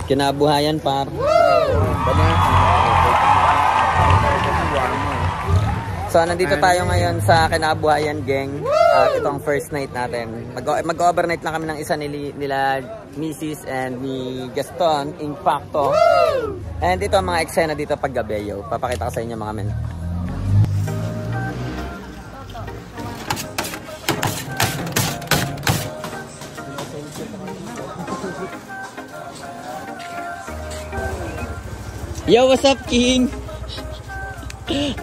Kinabuhayan, par. So, nandito tayo ngayon sa Kinabuhayan Gang. At itong first night natin. Mag-overnight lang kami ng isa nila Mrs. and ni Gaston, Impacto. And ito ang mga eksena dito pag gabi, yo. Papakita ko sa inyo mga men. Yo, what's up, King? Ito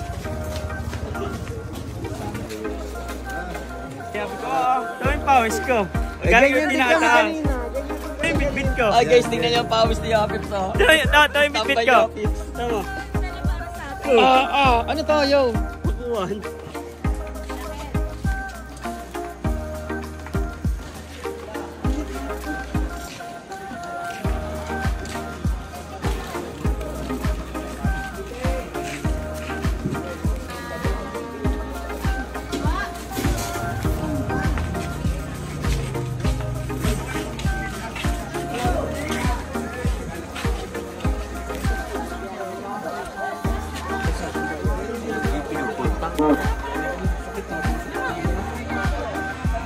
yung pawis ko. Galing yung tinataang. Ito yung bitbit ko. Ay guys, tingnan niyo ang pawis ni Yoppips. Ito yung bitbit ko. Tama. Ano to, yo? Bukuhan.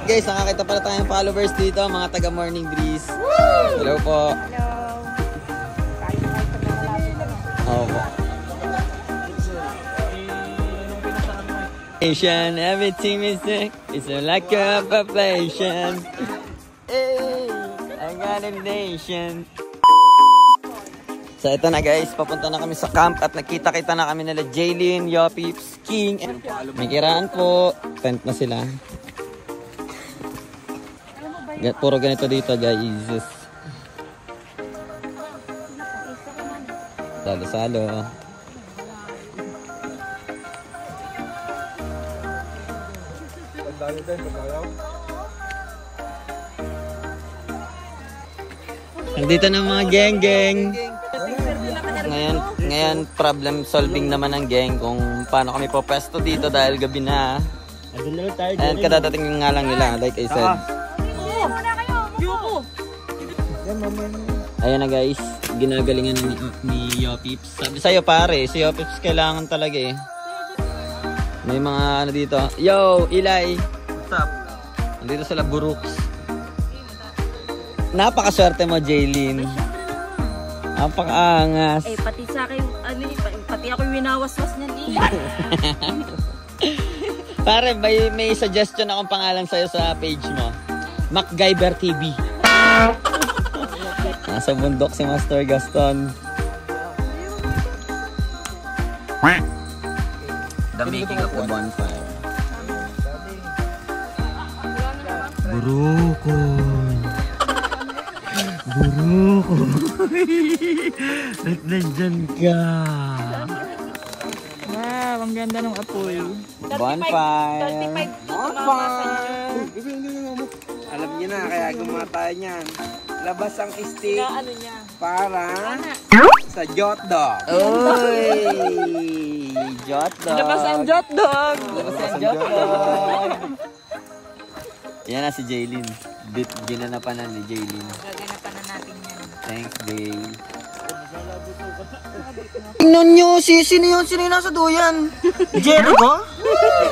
Guys, nakakita pala tayong followers dito, mga taga Morning Breeze. Hello po. Hello. Po. Everything is sick. It's a lack of population. Hey, I got a nation. So ito na guys, papunta na kami sa camp at nakita-kita na kami nila Jaylin, Yoppips, King. May kiraan po. Tent na sila. Puro ganito dito guys. Salo-salo. Nandito na mga geng-geng. Ngayon problem solving naman ang geng kung paano kami popwesto dito dahil gabi na. And kadadating nga lang nila like I said. Ayan na guys, ginagalingan ni Yoppips. Sabi sa'yo pare, si Yoppips kailangan talaga eh. May mga ano dito. Yo, Eli. What's up? Nandito sila Buruks. Napakaswerte mo, Jaylin. Napakaangas. Eh, pati sa akin, pati ako winawaswas niyan eh. Pare, may suggestion akong pangalan sa'yo sa page mo. MacGyver TV. Nasa bundok si Master Gaston. The making of the bonfire. Burukon. Burukon. Ba't nandyan ka? Wow, ang ganda ng apoy. Bonfire. Bonfire. Alam niyo na, kaya gumawa tayo niyan. Labas ang stick Ano niya? para sa jot dog. Uy! Jot dog. Labas ang jot dog. Labas ang jot dog. Yan na si Jaylin. Ginanapan na ni Jaylin. Gaganapan na natin yan. Thanks, Jay. Tingnan nyo, sino yung nasa duyan? Jericho?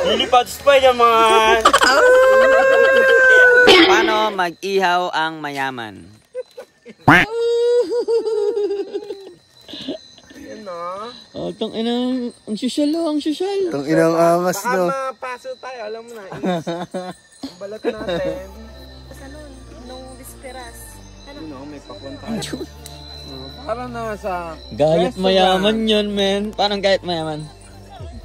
Lilipad Spider-Man! Paano mag-ihaw ang mayaman? Yan no? Oh, tang inang, ang sosyal lo, ang sosyal. Tang inang angas Baka no. mapaso tayo, alam mo na. Ang balat natin. Ano, nung disperas. Ano, may papunta. Para nasa... Gayat mayaman yun, men. Paano gayat mayaman?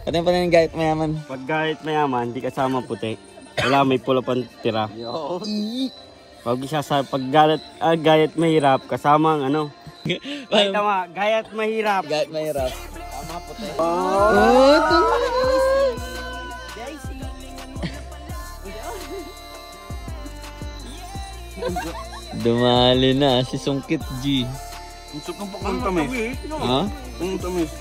Pati pa rin gayat mayaman. Pag gayat mayaman, di kasama puti. Wala, may pula pang tira. Yo. Pag isa sa gayat mahirap, kasama ang ano. Ay, tama, gayat mahirap. Gayat mahirap. Tama puti. Oh, Dumali na si Sungkit G. ang suka pa kung tamis. Ha? Ang tamis.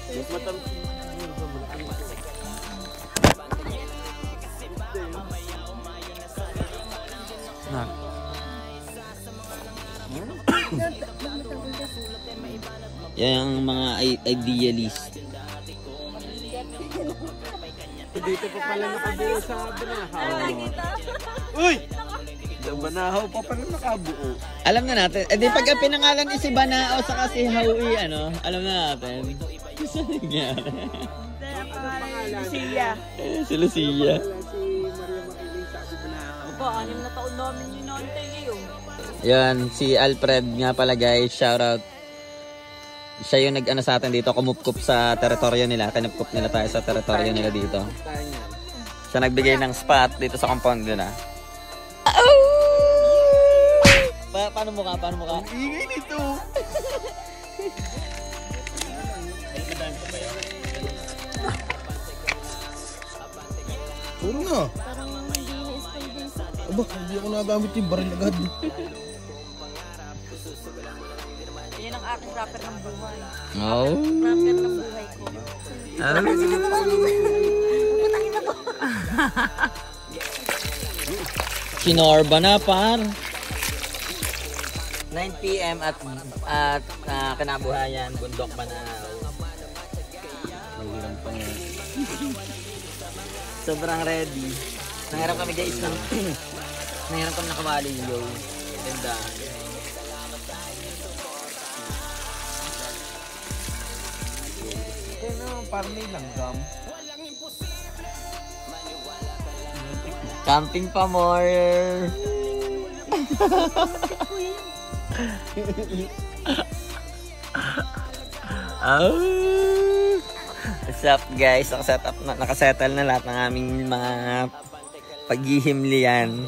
Yan ang mga idealist. Dito pa pala nakabuo sa Banahaw. Uy! Sa Banahaw pa pala nakabuo. Alam na natin. Eh di pagka pinangalan ni si Banao saka si Howie, ano, alam na natin. Saan nangyari? Lucia. Si Lucia. Si Maria Makiling sa Banahaw. Ba, 6 na taon namin yun naantay ngayon. Yan, si Alfred nga pala guys, shoutout. Siya yung nag-ano sa atin dito, kumupkup sa teritoryo nila. Kinupkup nila tayo sa teritoryo nila dito. Siya nagbigay ng spot dito sa compound nila. Paano mo ka? Paano mo ka? Ingay nito. Puro na. Aba, hindi ako nagamit yung baril agad. Yan ang aking rapper ng buhay. Oh. Rapper ng buhay ko. Sinorba na par. 9 PM at Kinabuhayan, Bundok Banao. Sobrang ready. Nangyarap kami guys ng nangyarap kami ng Kamalingyo. Ganda. Parang may langgam. Camping pa more. What's up guys? Nakasettle na lahat ng aming mga paghihimlian.